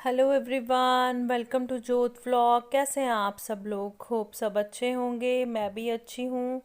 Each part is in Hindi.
हेलो एवरीवन, वेलकम टू जोत व्लॉग। कैसे हैं आप सब लोग? होप सब अच्छे होंगे। मैं भी अच्छी हूँ।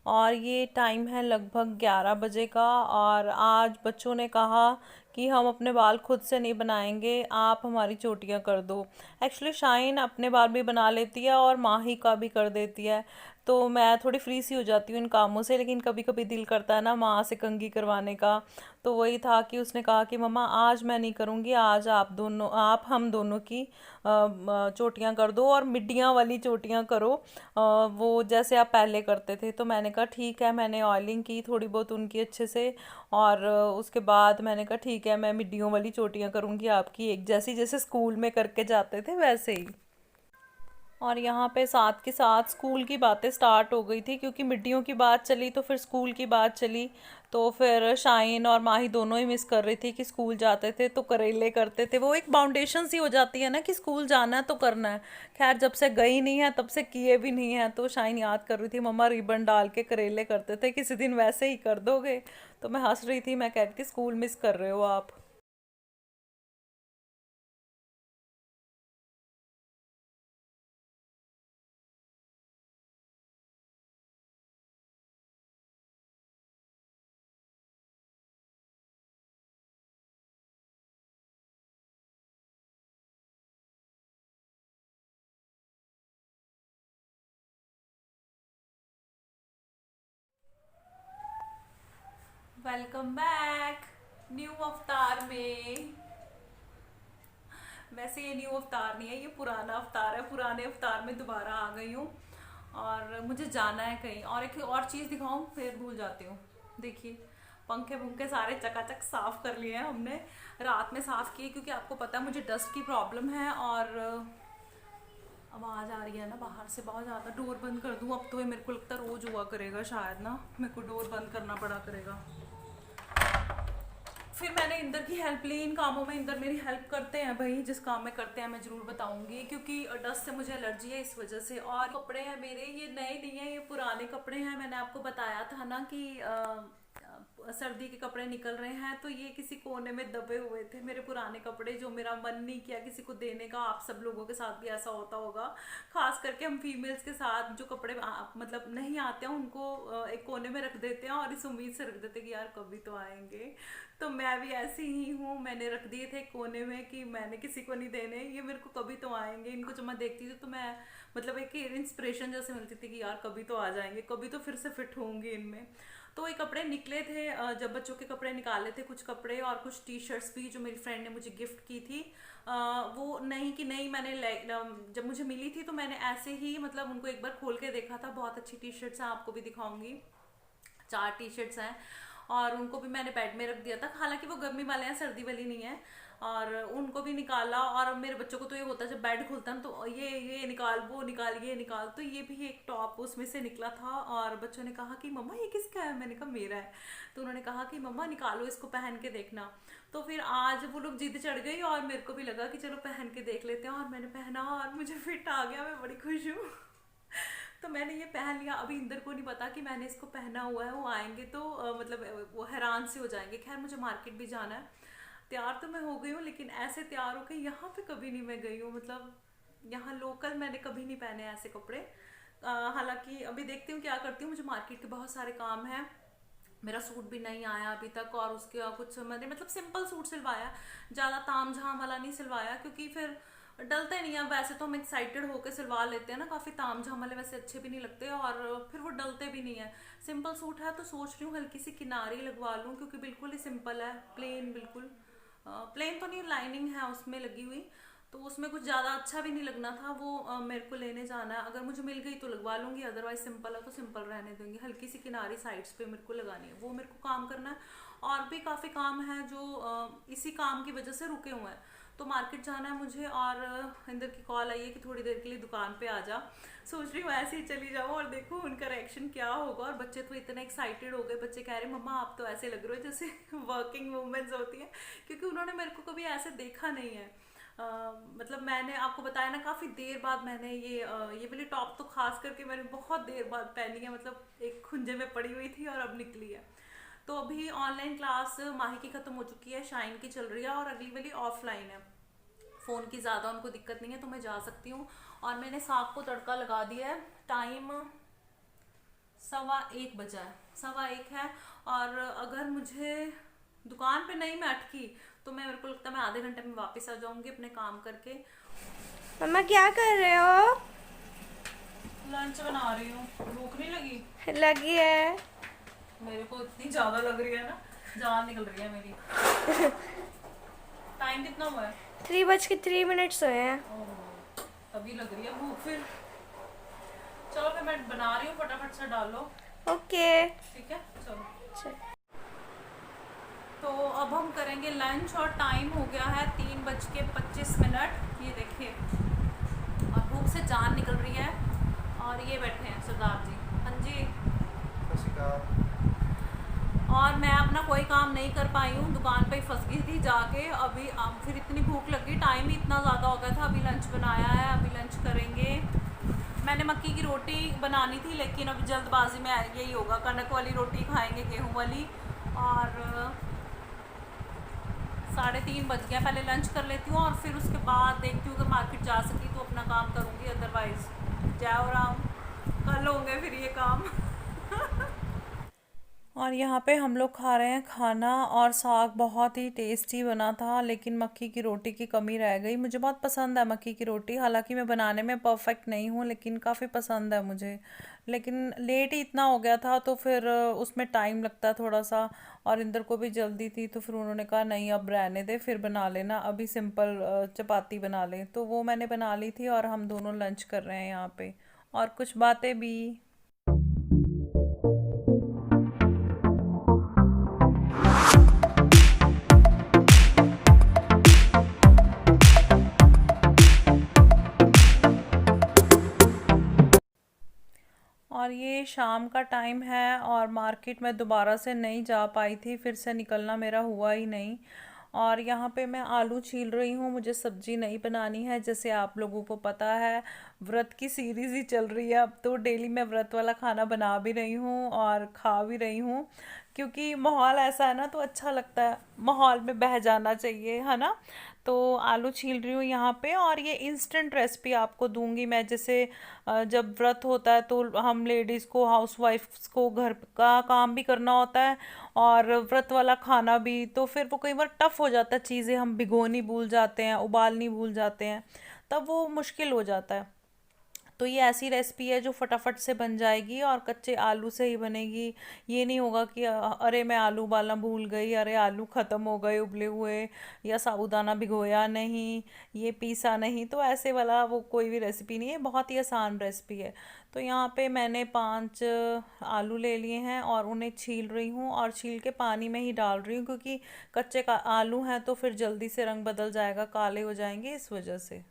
और ये टाइम है लगभग 11 बजे का। और आज बच्चों ने कहा कि हम अपने बाल खुद से नहीं बनाएंगे, आप हमारी चोटियाँ कर दो। एक्चुअली शाइन अपने बाल भी बना लेती है और माही का भी कर देती है। तो मैं थोड़ी फ्री सी हो जाती हूँ इन कामों से, लेकिन कभी कभी दिल करता है ना माँ से कंघी करवाने का। तो वही था कि उसने कहा कि मम्मा आज मैं नहीं करूँगी, आज आप हम दोनों की चोटियाँ कर दो और मिड्डियाँ वाली चोटियाँ करो। वो जैसे आप पहले करते थे। तो मैंने कहा ठीक है, मैंने ऑयलिंग की थोड़ी बहुत उनकी अच्छे से। और उसके बाद मैंने कहा ठीक है, मैं मिड्डियों वाली चोटियाँ करूँगी आपकी, एक जैसी जैसे स्कूल में करके जाते थे वैसे ही। और यहाँ पे साथ के साथ स्कूल की बातें स्टार्ट हो गई थी, क्योंकि मिड्डियों की बात चली तो फिर स्कूल की बात चली। तो फिर शाइन और माही दोनों ही मिस कर रही थी कि स्कूल जाते थे तो करेले करते थे। वो एक बाउंडेशन सी हो जाती है ना कि स्कूल जाना है तो करना है। खैर, जब से गई नहीं है तब से किए भी नहीं है। तो शाइन याद कर रही थी, मम्मा रिबन डाल के करेले करते थे, किसी दिन वैसे ही कर दोगे? तो मैं हंस रही थी, मैं कह रही थी स्कूल मिस कर रहे हो आप। वेलकम बैक न्यू अवतार में। वैसे ये न्यू अवतार नहीं है, ये पुराना अवतार है। पुराने अवतार में दोबारा आ गई हूँ। और मुझे जाना है कहीं, और एक और चीज़ दिखाऊं फिर भूल जाती हूँ। देखिए, पंखे पुंखे सारे चकाचक साफ कर लिए हैं हमने। रात में साफ किए, क्योंकि आपको पता है मुझे डस्ट की प्रॉब्लम है। और आवाज़ आ रही है ना बाहर से बहुत ज़्यादा। डोर बंद कर दूँ अब? तो ये मेरे को लगता है रोज़ हुआ करेगा शायद ना, मेरे को डोर बंद करना पड़ा करेगा। फिर मैंने इंदर की हेल्प ली इन कामों में। इंदर मेरी हेल्प करते हैं भाई, जिस काम में करते हैं मैं जरूर बताऊंगी, क्योंकि डस्ट से मुझे एलर्जी है इस वजह से। और कपड़े हैं मेरे, ये नए नहीं है, ये पुराने कपड़े हैं। मैंने आपको बताया था ना कि सर्दी के कपड़े निकल रहे हैं, तो ये किसी कोने में दबे हुए थे मेरे पुराने कपड़े, जो मेरा मन नहीं किया किसी को देने का। आप सब लोगों के साथ भी ऐसा होता होगा। खास करके हम फीमेल्स के साथ जो कपड़े मतलब नहीं आते हैं उनको एक कोने में रख देते हैं, और इस उम्मीद से रख देते हैं कि यार कभी तो आएंगे। तो मैं भी ऐसी ही हूँ, मैंने रख दिए थे कोने में कि मैंने किसी को नहीं देने, ये मेरे को कभी तो आएंगे। इनको जब मैं देखती थी तो मैं मतलब एक इंस्पिरेशन जैसे मिलती थी कि यार कभी तो आ जाएंगे, कभी तो फिर से फिट होंगे इनमें। तो ये कपड़े निकले थे, जब बच्चों के कपड़े निकाले थे कुछ कपड़े, और कुछ टी शर्ट्स भी जो मेरी फ्रेंड ने मुझे गिफ्ट की थी। वो नहीं कि नहीं, मैंने जब मुझे मिली थी तो मैंने ऐसे ही मतलब उनको एक बार खोल के देखा था। बहुत अच्छी टी शर्ट्स हैं, आपको भी दिखाऊंगी। 4 टी शर्ट्स हैं। और उनको भी मैंने बेड में रख दिया था, हालांकि वो गर्मी वाले हैं, सर्दी वाली नहीं है। और उनको भी निकाला। और अब मेरे बच्चों को तो ये होता है जब बेड खुलता है ना, तो ये निकाल, वो निकाल, ये निकाल। तो ये भी एक टॉप उसमें से निकला था, और बच्चों ने कहा कि मम्मा ये किसका है? मैंने कहा मेरा है। तो उन्होंने कहा कि मम्मा निकालो, इसको पहन के देखना। तो फिर आज वो लोग जिद चढ़ गई, और मेरे को भी लगा कि चलो पहन के देख लेते हैं। और मैंने पहना और मुझे फिट आ गया, मैं बड़ी खुश हूँ। तो मैंने ये पहन लिया। अभी इंदर को नहीं पता कि मैंने इसको पहना हुआ है। वो आएंगे तो मतलब वो हैरान से हो जाएंगे। खैर, मुझे मार्केट भी जाना है। तैयार तो मैं हो गई हूँ, लेकिन ऐसे तैयार होकर यहाँ पे कभी नहीं मैं गई हूँ। मतलब यहाँ लोकल मैंने कभी नहीं पहने ऐसे कपड़े। हालांकि अभी देखती हूँ क्या करती हूँ। मुझे मार्केट के बहुत सारे काम है। मेरा सूट भी नहीं आया अभी तक, और उसके कुछ मैंने मतलब सिंपल सूट सिलवाया, ज़्यादा ताम झाम वाला नहीं सिलवाया, क्योंकि फिर डलते नहीं है। वैसे तो हम एक्साइटेड होकर सिलवा लेते हैं ना, काफ़ी ताम झाम वाले वैसे अच्छे भी नहीं लगते, और फिर वो डलते भी नहीं है। सिंपल सूट है तो सोच रही हूँ हल्की सी किनारी लगवा लूँ, क्योंकि बिल्कुल ही सिंपल है, प्लेन बिल्कुल। प्लेन तो नहीं, लाइनिंग है उसमें लगी हुई। तो उसमें कुछ ज़्यादा अच्छा भी नहीं लगना था। वो मेरे को लेने जाना है, अगर मुझे मिल गई तो लगवा लूंगी, अदरवाइज सिंपल है तो सिंपल रहने दूंगी। हल्की सी किनारी साइड्स पे मेरे को लगानी है, वो मेरे को काम करना है। और भी काफ़ी काम है जो इसी काम की वजह से रुके हुए हैं। तो मार्केट जाना है मुझे, और इंदर की कॉल आई है कि थोड़ी देर के लिए दुकान पे आ जा। सोच रही हूँ ऐसे ही चली जाऊँ और देखूँ उनका रिएक्शन क्या होगा। और बच्चे तो इतने एक्साइटेड हो गए, बच्चे कह रहे मम्मा आप तो ऐसे लग रहे हो जैसे वर्किंग वुमेन्स होती हैं, क्योंकि उन्होंने मेरे को कभी ऐसे देखा नहीं है। मतलब मैंने आपको बताया ना, काफ़ी देर बाद मैंने ये वाली टॉप तो खास करके मैंने बहुत देर बाद पहनी है। मतलब एक खुंजे में पड़ी हुई थी और अब निकली है। तो अभी ऑनलाइन क्लास माही की ख़त्म हो चुकी है, शाइन की चल रही है, और अगली वाली ऑफलाइन है। फ़ोन की ज़्यादा उनको दिक्कत नहीं है तो मैं जा सकती हूँ। और मैंने साग को तड़का लगा दिया है। टाइम 1:15 बजा है, 1:15 है। और अगर मुझे दुकान पे नहीं मैं अटकी तो मेरे को लगता है मैं आधे घंटे में वापस आ जाऊंगी अपने काम करके। मम्मा क्या कर रहे हो? लंच बना रही हूँ। भूख नहीं लगी? लगी है। मेरे को इतनी ज्यादा लग रही है ना, जान निकल रही है मेरी। टाइम कितना हुआ है? 3:03 हुए हैं। ओह, अभी लग रही है भूख फिर। चलो फिर मैं बना रही हूँ, फटाफट से डालो। ओके। ठीक है चलो। चल। तो अब हम करेंगे लंच और टाइम हो गया है 3:25। ये देखिए, और भूख से जान निकल रही है। और ये बैठे हैं सरदार जी। हाँ जी। और मैं अपना कोई काम नहीं कर पाई हूँ, दुकान पे ही फंस गई थी जाके। अभी अब फिर इतनी भूख लगी, टाइम ही इतना ज़्यादा हो गया था। अभी लंच बनाया है, अभी लंच करेंगे। मैंने मक्की की रोटी बनानी थी लेकिन अभी जल्दबाजी में यही होगा, कनक वाली रोटी खाएंगे, गेहूं वाली। और 3:30 बज गया, पहले लंच कर लेती हूँ और फिर उसके बाद देखती हूँ अगर मार्केट जा सकी तो अपना काम करूँगी, अदरवाइज जय राम, कल होंगे फिर ये काम। और यहाँ पे हम लोग खा रहे हैं खाना, और साग बहुत ही टेस्टी बना था लेकिन मक्की की रोटी की कमी रह गई। मुझे बहुत पसंद है मक्की की रोटी, हालांकि मैं बनाने में परफेक्ट नहीं हूँ लेकिन काफ़ी पसंद है मुझे। लेकिन लेट ही इतना हो गया था तो फिर उसमें टाइम लगता है थोड़ा सा। और इंदर को भी जल्दी थी तो फिर उन्होंने कहा नहीं अब रहने दे, फिर बना लेना, अभी सिंपल चपाती बना लें। तो वो मैंने बना ली थी और हम दोनों लंच कर रहे हैं यहाँ पे, और कुछ बातें भी। और ये शाम का टाइम है और मार्केट में दोबारा से नहीं जा पाई थी, फिर से निकलना मेरा हुआ ही नहीं। और यहाँ पे मैं आलू छील रही हूँ, मुझे सब्जी नहीं बनानी है, जैसे आप लोगों को पता है व्रत की सीरीज़ ही चल रही है अब तो। डेली मैं व्रत वाला खाना बना भी रही हूँ और खा भी रही हूँ, क्योंकि माहौल ऐसा है ना तो अच्छा लगता है, माहौल में बह जाना चाहिए, है ना। तो आलू छील रही हूँ यहाँ पे, और ये इंस्टेंट रेसिपी आपको दूंगी मैं। जैसे जब व्रत होता है तो हम लेडीज़ को, हाउस वाइफ्स को घर का काम भी करना होता है और व्रत वाला खाना भी, तो फिर वो कई बार टफ हो जाता है, चीज़ें हम भिगोनी भूल जाते हैं, उबालनी भूल जाते हैं, तब वो मुश्किल हो जाता है। तो ये ऐसी रेसिपी है जो फटाफट से बन जाएगी और कच्चे आलू से ही बनेगी। ये नहीं होगा कि अरे मैं आलू उबालना भूल गई, अरे आलू ख़त्म हो गए उबले हुए, या साबूदाना भिगोया नहीं, ये पीसा नहीं, तो ऐसे वाला वो कोई भी रेसिपी नहीं है, बहुत ही आसान रेसिपी है। तो यहाँ पे मैंने 5 आलू ले लिए हैं और उन्हें छील रही हूँ, और छील के पानी में ही डाल रही हूँ क्योंकि कच्चे का आलू हैं तो फिर जल्दी से रंग बदल जाएगा, काले हो जाएंगे इस वजह से।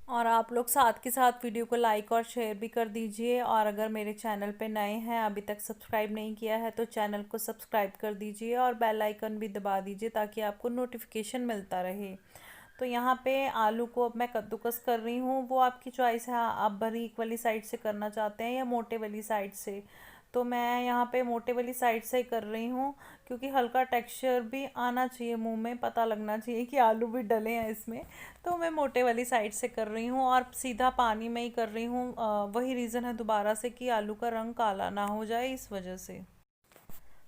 और आप लोग साथ के साथ वीडियो को लाइक और शेयर भी कर दीजिए, और अगर मेरे चैनल पे नए हैं, अभी तक सब्सक्राइब नहीं किया है तो चैनल को सब्सक्राइब कर दीजिए और बेल आइकन भी दबा दीजिए ताकि आपको नोटिफिकेशन मिलता रहे। तो यहाँ पे आलू को अब मैं कद्दूकस कर रही हूँ, वो आपकी चॉइस है, आप बारीक वाली साइड से करना चाहते हैं या मोटे वाली साइड से। तो मैं यहाँ पे मोटे वाली साइड से ही कर रही हूँ, क्योंकि हल्का टेक्सचर भी आना चाहिए, मुंह में पता लगना चाहिए कि आलू भी डले हैं इसमें। तो मैं मोटे वाली साइड से कर रही हूँ और सीधा पानी में ही कर रही हूँ। वही रीज़न है दोबारा से कि आलू का रंग काला ना हो जाए, इस वजह से।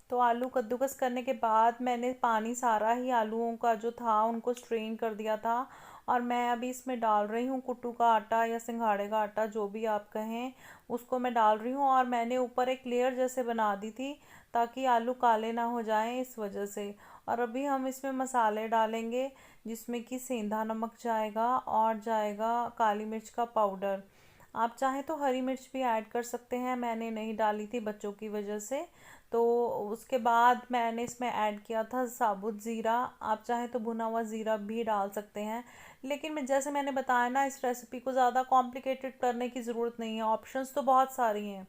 तो आलू कद्दूकस करने के बाद मैंने पानी सारा ही आलूओं का जो था उनको स्ट्रेन कर दिया था, और मैं अभी इसमें डाल रही हूँ कुट्टू का आटा या सिंघाड़े का आटा, जो भी आप कहें, उसको मैं डाल रही हूँ। और मैंने ऊपर एक लेयर जैसे बना दी थी ताकि आलू काले ना हो जाएं, इस वजह से। और अभी हम इसमें मसाले डालेंगे, जिसमें कि सेंधा नमक जाएगा और जाएगा काली मिर्च का पाउडर। आप चाहें तो हरी मिर्च भी ऐड कर सकते हैं, मैंने नहीं डाली थी बच्चों की वजह से। तो उसके बाद मैंने इसमें ऐड किया था साबुत ज़ीरा, आप चाहें तो भुना हुआ ज़ीरा भी डाल सकते हैं। लेकिन मैं, जैसे मैंने बताया ना, इस रेसिपी को ज़्यादा कॉम्प्लिकेटेड करने की ज़रूरत नहीं है, ऑप्शंस तो बहुत सारी हैं।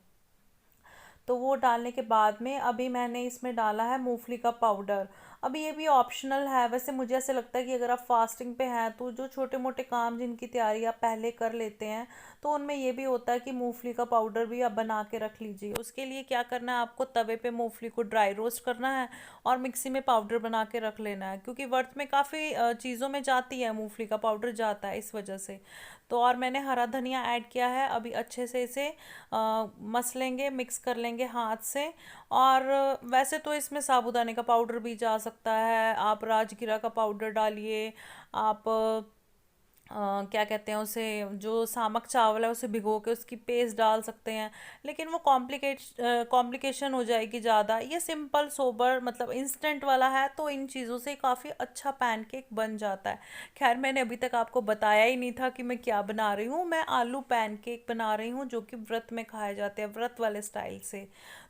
तो वो डालने के बाद में अभी मैंने इसमें डाला है मूंगफली का पाउडर। अभी ये भी ऑप्शनल है, वैसे मुझे ऐसे लगता है कि अगर आप फास्टिंग पे हैं तो जो छोटे मोटे काम जिनकी तैयारी आप पहले कर लेते हैं तो उनमें ये भी होता है कि मूंगफली का पाउडर भी आप बना के रख लीजिए। उसके लिए क्या करना है, आपको तवे पे मूंगफली को ड्राई रोस्ट करना है और मिक्सी में पाउडर बना के रख लेना है, क्योंकि व्रत में काफ़ी चीज़ों में जाती है, मूंगफली का पाउडर जाता है इस वजह से। तो और मैंने हरा धनिया ऐड किया है। अभी अच्छे से इसे मस लेंगे, मिक्स कर लेंगे हाथ से। और वैसे तो इसमें साबूदाने का पाउडर भी जा सकता है, आप राजगिरा का पाउडर डालिए, आप क्या कहते हैं उसे, जो सामक चावल है उसे भिगो के उसकी पेस्ट डाल सकते हैं, लेकिन वो कॉम्प्लिकेशन हो जाएगी ज़्यादा। ये सिंपल सोबर मतलब इंस्टेंट वाला है, तो इन चीज़ों से काफ़ी अच्छा पैनकेक बन जाता है। खैर मैंने अभी तक आपको बताया ही नहीं था कि मैं क्या बना रही हूँ। मैं आलू पैनकेक बना रही हूँ जो कि व्रत में खाए जाते हैं, व्रत वाले स्टाइल से।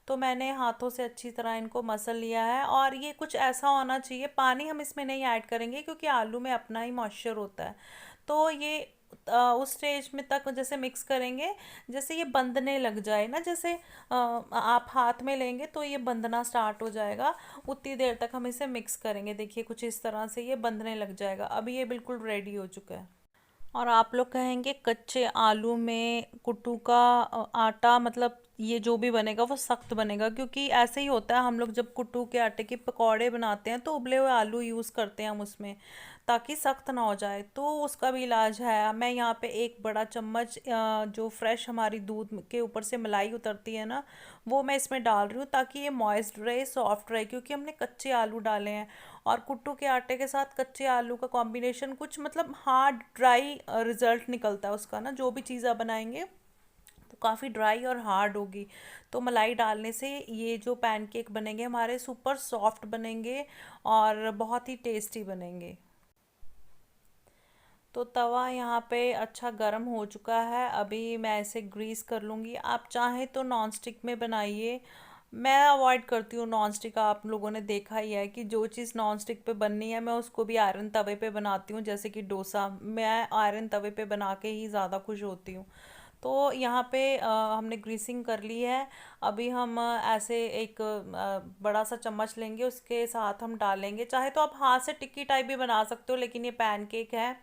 तो मैंने हाथों से अच्छी तरह इनको मसल लिया है, और ये कुछ ऐसा होना चाहिए, पानी हम इसमें नहीं ऐड करेंगे क्योंकि आलू में अपना ही मॉइस्चर होता है। तो ये उस स्टेज में तक जैसे मिक्स करेंगे जैसे ये बंधने लग जाए ना, जैसे आप हाथ में लेंगे तो ये बंधना स्टार्ट हो जाएगा, उतनी देर तक हम इसे मिक्स करेंगे। देखिए कुछ इस तरह से ये बंधने लग जाएगा। अभी ये बिल्कुल रेडी हो चुका है। और आप लोग कहेंगे कच्चे आलू में कुट्टू का आटा मतलब ये जो भी बनेगा वो सख्त बनेगा, क्योंकि ऐसे ही होता है। हम लोग जब कुट्टू के आटे के पकौड़े बनाते हैं तो उबले हुए आलू यूज़ करते हैं हम उसमें, ताकि सख्त ना हो जाए। तो उसका भी इलाज है। मैं यहाँ पे एक बड़ा चम्मच जो फ्रेश हमारी दूध के ऊपर से मलाई उतरती है ना, वो मैं इसमें डाल रही हूँ ताकि ये मॉइस्ट रहे, सॉफ्ट रहे, क्योंकि हमने कच्चे आलू डाले हैं। और कुट्टू के आटे के साथ कच्चे आलू का कॉम्बिनेशन कुछ मतलब हार्ड ड्राई रिजल्ट निकलता है उसका ना, जो भी चीज़ आप बनाएंगे तो काफ़ी ड्राई और हार्ड होगी। तो मलाई डालने से ये जो पैनकेक बनेंगे हमारे सुपर सॉफ्ट बनेंगे और बहुत ही टेस्टी बनेंगे। तो तवा यहाँ पे अच्छा गर्म हो चुका है। अभी मैं इसे ग्रीस कर लूँगी। आप चाहें तो नॉन स्टिक में बनाइए, मैं अवॉइड करती हूँ नॉन स्टिक। आप लोगों ने देखा ही है कि जो चीज़ नॉन स्टिक पे बननी है मैं उसको भी आयरन तवे पे बनाती हूँ, जैसे कि डोसा मैं आयरन तवे पे बना के ही ज़्यादा खुश होती हूँ। तो यहाँ पे हमने ग्रीसिंग कर ली है। अभी हम ऐसे एक बड़ा सा चम्मच लेंगे, उसके साथ हम डालेंगे, चाहे तो आप हाथ से टिक्की टाइप भी बना सकते हो, लेकिन ये पैनकेक है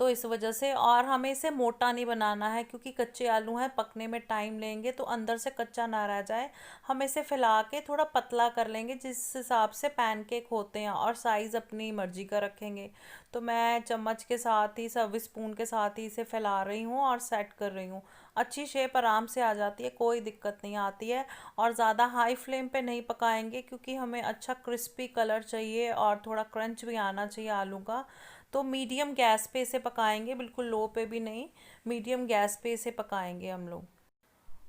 तो इस वजह से। और हमें इसे मोटा नहीं बनाना है क्योंकि कच्चे आलू हैं, पकने में टाइम लेंगे, तो अंदर से कच्चा ना रह जाए। हम इसे फैला के थोड़ा पतला कर लेंगे जिस हिसाब से पैनकेक होते हैं, और साइज़ अपनी मर्जी का रखेंगे। तो मैं चम्मच के साथ ही, सर्विस स्पून के साथ ही इसे फैला रही हूँ और सेट कर रही हूँ। अच्छी शेप आराम से आ जाती है, कोई दिक्कत नहीं आती है। और ज़्यादा हाई फ्लेम पे नहीं पकाएंगे क्योंकि हमें अच्छा क्रिस्पी कलर चाहिए और थोड़ा क्रंच भी आना चाहिए आलू का। तो मीडियम गैस पे इसे पकाएंगे, बिल्कुल लो पे भी नहीं, मीडियम गैस पे इसे पकाएंगे हम लोग।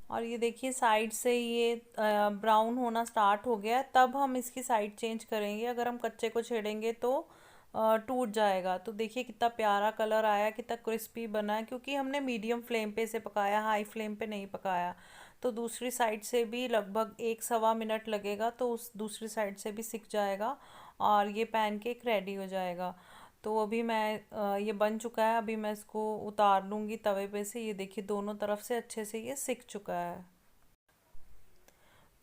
और ये देखिए साइड से ये ब्राउन होना स्टार्ट हो गया है, तब हम इसकी साइड चेंज करेंगे। अगर हम कच्चे को छेड़ेंगे तो टूट जाएगा। तो देखिए कितना प्यारा कलर आया, कितना क्रिस्पी बना है, क्योंकि हमने मीडियम फ्लेम पे इसे पकाया, हाई फ्लेम पे नहीं पकाया। तो दूसरी साइड से भी लगभग 1 सवा मिनट लगेगा, तो उस दूसरी साइड से भी सिक जाएगा और ये पैनकेक रेडी हो जाएगा। तो अभी मैं ये बन चुका है, अभी मैं इसको उतार लूँगी तवे पे से। ये देखिए दोनों तरफ से अच्छे से ये सिक चुका है।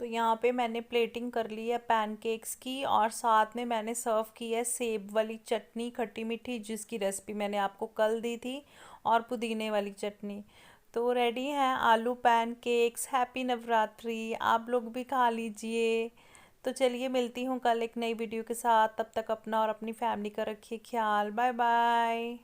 तो यहाँ पे मैंने प्लेटिंग कर ली है पैनकेक्स की, और साथ में मैंने सर्व की है सेब वाली चटनी खट्टी मीठी, जिसकी रेसिपी मैंने आपको कल दी थी, और पुदीने वाली चटनी। तो रेडी हैं आलू पैनकेक्स। हैप्पी नवरात्रि, आप लोग भी खा लीजिए। तो चलिए मिलती हूँ कल एक नई वीडियो के साथ, तब तक अपना और अपनी फैमिली का रखिए ख्याल। Bye bye.